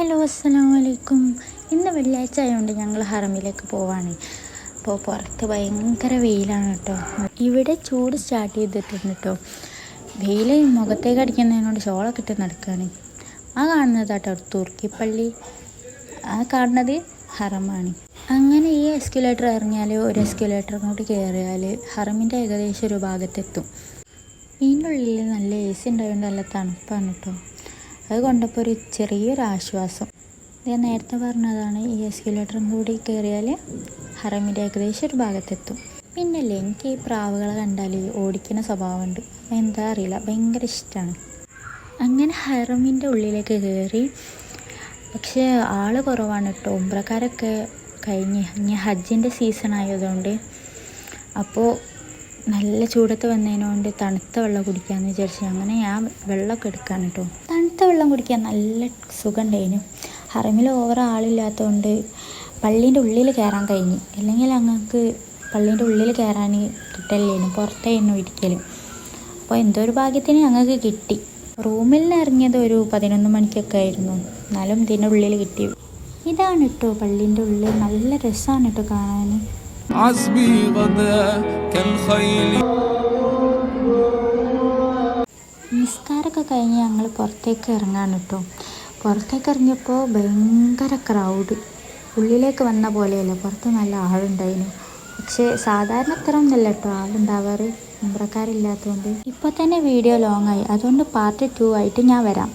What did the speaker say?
Hello അസ്സലാമു അലൈക്കും. ഇന്ന് വെള്ളിയാഴ്ച ആയതുകൊണ്ട് ഞങ്ങൾ ഹറമിലേക്ക് പോവാണ്. അപ്പോൾ പുറത്ത് ഭയങ്കര വെയിലാണ് കേട്ടോ. ഇവിടെ ചൂട് സ്റ്റാർട്ട് ചെയ്തിട്ടുണ്ട് കേട്ടോ. വെയിൽ മുഖത്തേക്ക് അടിക്കുന്നതിനോട് ഷോളൊക്കെ ഇട്ട് നടക്കുകയാണ്. ആ കാണുന്നത് കേട്ടോ തുർക്കിപ്പള്ളി, ആ കാണുന്നത് ഹറമാണ്. അങ്ങനെ ഈ എസ്കലേറ്റർ ഇറങ്ങിയാൽ ഒരു എസ്കലേറ്ററും കൂടി കയറിയാൽ ഹറമിൻ്റെ ഏകദേശം ഒരു ഭാഗത്തെത്തും. ഇതിൻ്റെ ഉള്ളിൽ നല്ല എ സി ഉണ്ടായതുകൊണ്ട് നല്ല തണുപ്പാണ് കേട്ടോ. അത് കൊണ്ടപ്പോൾ ഒരു ചെറിയൊരു ആശ്വാസം. ഞാൻ നേരത്തെ പറഞ്ഞതാണ്, ഈ എസ്കലേറ്ററും കൂടി കയറിയാൽ ഹറമിൻ്റെ ഏകദേശം ഒരു ഭാഗത്തെത്തും. പിന്നല്ലേ എനിക്ക് ഈ പ്രാവുകളെ കണ്ടാൽ ഓടിക്കുന്ന സ്വഭാവമുണ്ട്. എന്താ അറിയില്ല, ഭയങ്കര ഇഷ്ടമാണ്. അങ്ങനെ ഹറമിൻ്റെ ഉള്ളിലേക്ക് കയറി. പക്ഷേ ആൾ കുറവാണ് കേട്ടോ. ഉംറക്കാരൊക്കെ കഴിഞ്ഞ് ഹജ്ജിൻ്റെ സീസൺ ആയതുകൊണ്ട് അപ്പോൾ നല്ല ചൂടത്ത് വന്നതിനോണ്ട് തണുത്ത വെള്ളം കുടിക്കാമെന്ന് വിചാരിച്ചു. അങ്ങനെ ഞാൻ വെള്ളമൊക്കെ എടുക്കാൻ കേട്ടോ. തണുത്ത വെള്ളം കുടിക്കാൻ നല്ല സുഖം ഉണ്ടായിരുന്നു. ഹറമിൽ ഓവർ ആളില്ലാത്തതുകൊണ്ട് പള്ളീൻ്റെ ഉള്ളിൽ കയറാൻ കഴിഞ്ഞു. അല്ലെങ്കിൽ ഞങ്ങൾക്ക് പള്ളീൻ്റെ ഉള്ളിൽ കയറാൻ കിട്ടല്ലേനു, പുറത്തായിരുന്നു ഇരിക്കലും. അപ്പോൾ എന്തോ ഒരു ഭാഗ്യത്തിന് ഞങ്ങൾക്ക് കിട്ടി. റൂമിൽ നിന്ന് ഇറങ്ങിയത് ഒരു 11 മണിക്കൊക്കെ ആയിരുന്നു, എന്നാലും ഇതിൻ്റെ ഉള്ളിൽ കിട്ടി. ഇതാണ് കേട്ടോ പള്ളീൻ്റെ ഉള്ളിൽ. നല്ല രസമാണ് കേട്ടോ കാണാൻ. നിസ്കാരമൊക്കെ കഴിഞ്ഞ് ഞങ്ങൾ പുറത്തേക്ക് ഇറങ്ങാൻ കേട്ടോ. പുറത്തേക്ക് ഇറങ്ങിയപ്പോൾ ഭയങ്കര ക്രൗഡ്. ഉള്ളിലേക്ക് വന്ന പോലെയല്ല, പുറത്ത് നല്ല ആളുണ്ടായിരുന്നു. പക്ഷേ സാധാരണ ഇത്ര ഒന്നല്ല കേട്ടോ ആളുണ്ടാവാറ്, ഉംറക്കാരില്ലാത്തതുകൊണ്ട്. ഇപ്പോൾ തന്നെ വീഡിയോ ലോങ് ആയി, അതുകൊണ്ട് പാർട്ട് 2 ആയിട്ട് ഞാൻ വരാം.